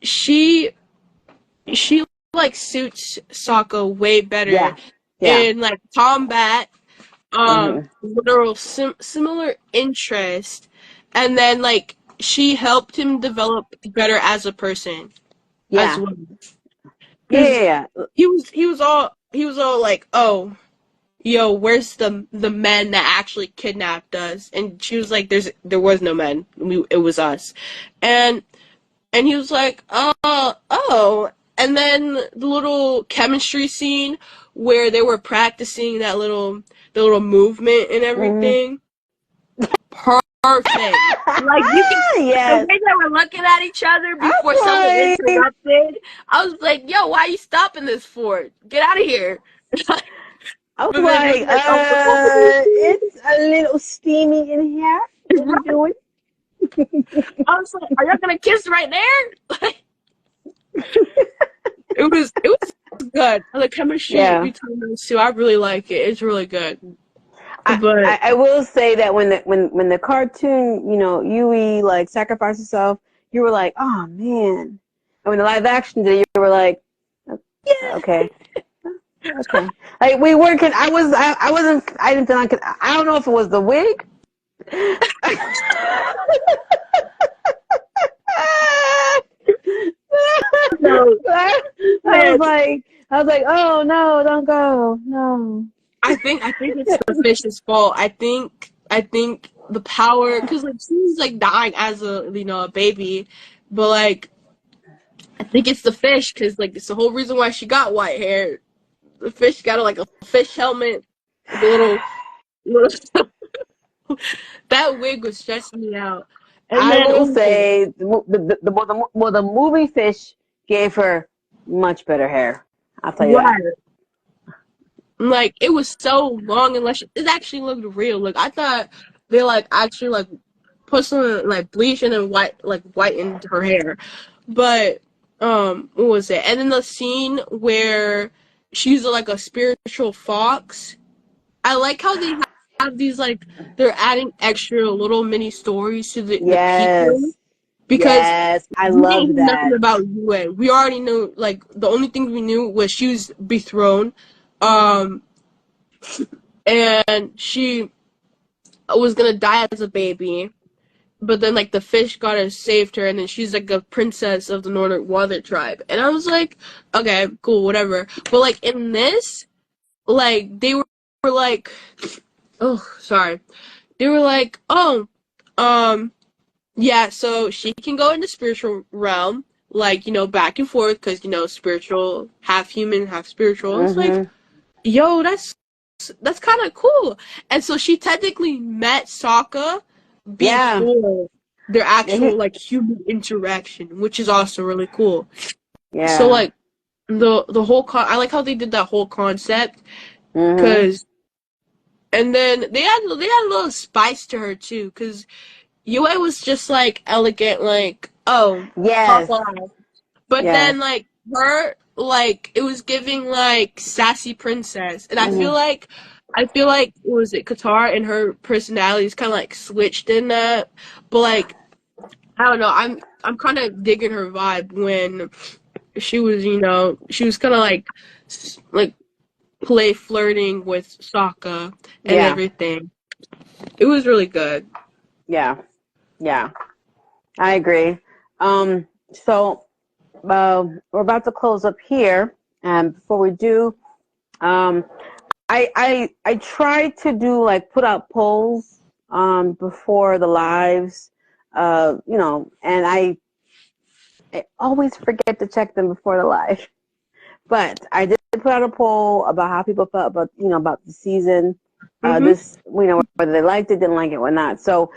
She she like suits Sokka way better Yeah. Yeah. in like combat, Mhm. literal similar interest, and then like she helped him develop better as a person as Yeah. well. Yeah. Because Yeah. he was all like, oh, yo, where's the men that actually kidnapped us? And she was like, there was no men, it was us, and he was like, oh. And then the little chemistry scene where they were practicing the little movement and Mhm. everything. perfect. Like you can, the Yes. way they were looking at each other I before was someone like, interrupted, I was like, "Yo, why are you stopping this for? Get out of here!" I was But then they were like, like, "Oh, we're over it's a little steamy in here. this." What we doing? I was like, "Are y'all gonna kiss right there?" It was good. The chemistry Yeah. between those two, I really like it. It's really good. I, But I will say that when the cartoon, Yui like sacrificed herself, you were like, oh man. And when the live action did it, you were like, okay, okay. Like we were, I wasn't, I didn't feel like, I don't know if it was the wig. so, I man, I was like, oh no, don't go, no. I think it's the fish's fault. I think the power, because like she's like dying as a baby, but like I think it's the fish because like it's the whole reason why she got white hair. The fish got like a fish helmet, like a little that wig was stressing me out. And I then will say the movie Fish gave her much better hair. I'll tell you that. right, like it was so long and it actually looked real. Like I thought they like actually like put some like bleach and then whitened her hair. But what was it? And then the scene where she's like a spiritual fox. I like how they have these like they're adding extra little mini stories to the people Yes, because yes, I we didn't love know nothing that. about Yue. We already knew like the only thing we knew was she was dethroned, um, and she was gonna die as a baby. But then like the fish goddess saved her, and then she's like a princess of the Northern Water tribe. And I was like, okay, cool, whatever. But like in this, like they were like, oh, sorry, they were like, oh, um, yeah, so she can go into spiritual realm, like back and forth, because spiritual, half human, half spiritual. It's like, Hmm. yo, that's kind of cool. And so she technically met Sokka Yeah, before their yeah, actual like human interaction, which is also really cool. So yeah. like the whole I like how they did that whole concept Hmm. because and then they had a little spice to her too because Yue was just like elegant like oh Yes, Papa, but yes. then like her like it was giving like sassy princess and Hmm. I feel like what was it Qatar and her personality is kind of like switched in that but like I don't know. I'm kind of digging her vibe when she was kind of like play flirting with Sokka and Yeah, everything. It was really good. yeah, yeah. I agree. So we're about to close up here, and before we do, um, I try to do like put out polls before the lives, and I always forget to check them before the live. But I did put out a poll about how people felt about the season, Mhm. whether they liked it, didn't like it, or not. So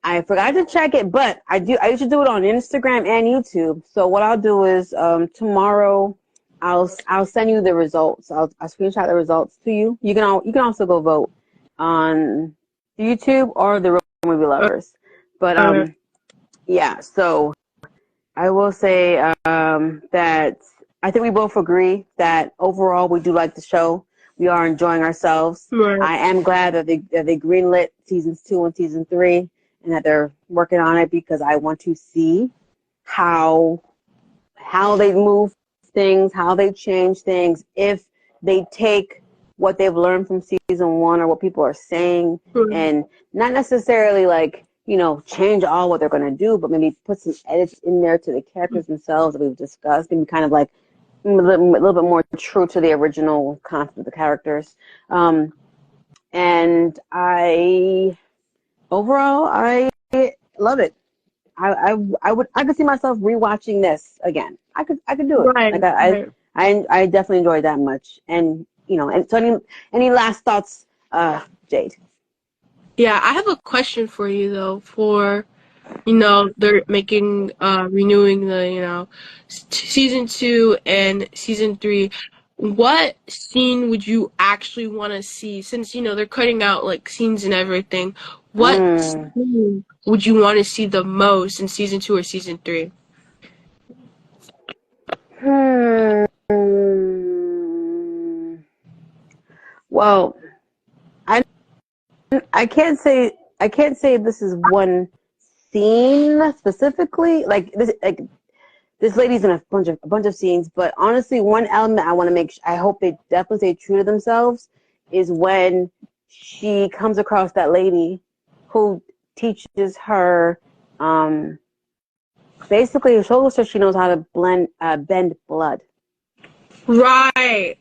I forgot to check it, but I do. I usually do it on Instagram and YouTube. So what I'll do is tomorrow I'll send you the results. I'll screenshot the results to you. You can also go vote on YouTube or the Real Movie Uh, Lovers. But uh, yeah. So I will say that I think we both agree that overall we do like the show. We are enjoying ourselves. right. I am glad that they greenlit seasons 2 and season 3, and that they're working on it because I want to see how they move things, how they change things, if they take what they've learned from season 1 or what people are saying, Right. and not necessarily like change all what they're going to do, but maybe put some edits in there to the characters themselves that we've discussed, maybe kind of like a little bit more true to the original concept of the characters. And I love it. I could see myself rewatching this again. I could do it. Right. Like Right. I definitely enjoyed that much. And and so any last thoughts, Jade? Yeah, I have a question for you though. They're making renewing the season 2 and season 3. What scene would you actually want to see? Since they're cutting out like scenes and everything. What Mm. scene would you want to see the most in season 2 or season 3? Hmm. Well, I I can't say this is one scene specifically. Like this lady's in a bunch of scenes, but honestly, one element I want to I hope they definitely stay true to themselves is when she comes across that lady who teaches her, um, basically shows her she knows how to bend blood. Right.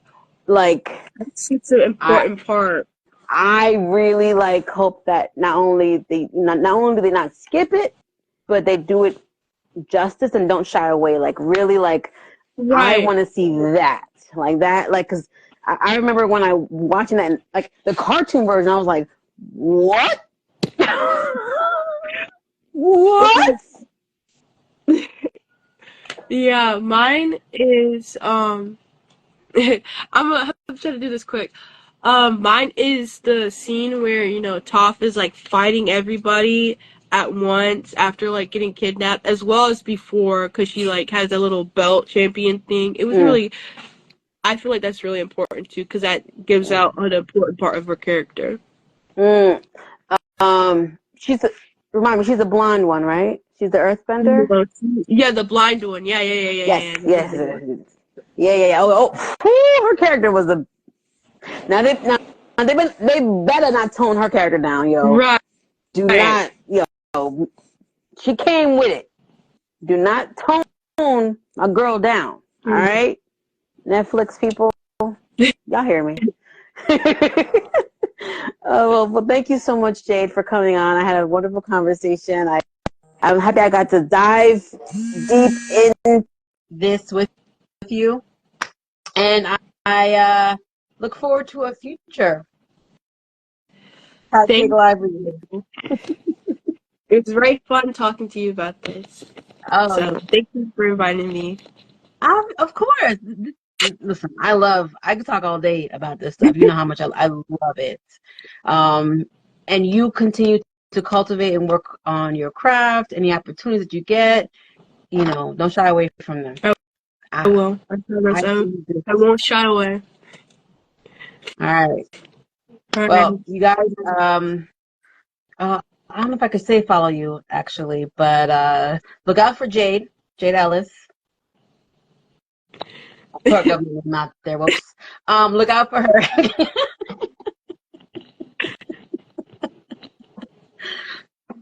Like That's such an I important part. I really like hope that not only do they not skip it, but they do it justice and don't shy away. Like really, like I Right. want to see that, like because I remember when I watching that, like the cartoon version, I was like, what? What? Yeah, mine is I'm trying to do this quick. Mine is the scene where, Toph is like fighting everybody at once after like getting kidnapped, as well as before, because she like has a little belt champion thing. Mm, I feel like that's really important too, because that gives out an important part of her character. mm. She's remind me, she's the blonde one, right? She's the Earthbender. Yeah, the blind one. Yeah, yeah, yeah, yeah, Yes, yeah, the yes, blind one. yeah. Her character was a now they better not tone her character down, yo. Right. Do not, yo. She came with it. Do not tone a girl down. All right, Netflix people, y'all hear me? Well, thank you so much, Jade, for coming on. I had a wonderful conversation. I'm happy I got to dive deep in this with you, and I look forward to a future Hot Take Thank Live with you. you. It was very fun talking to you about this. Oh, So thank you for inviting me. of course. Listen, I could talk all day about this stuff. You know how much I love it. Um, and you continue to cultivate and work on your craft, any opportunities that you get, don't shy away from them. I I, will. I promise. I see this. I won't shy away. All right. All right. Well, you guys, I don't know if I could say follow you actually, but look out for Jade Ellis. Our government is not there. Whoops. Look out for her.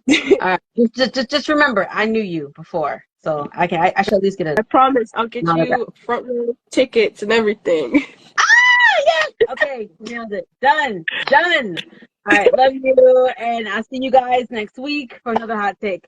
All right. Just remember, I knew you before, so I should at least get I a promise. I'll get autograph. you front row tickets and everything. Ah, yes. Okay, nailed it. Done. All right, love you, and I'll see you guys next week for another hot take.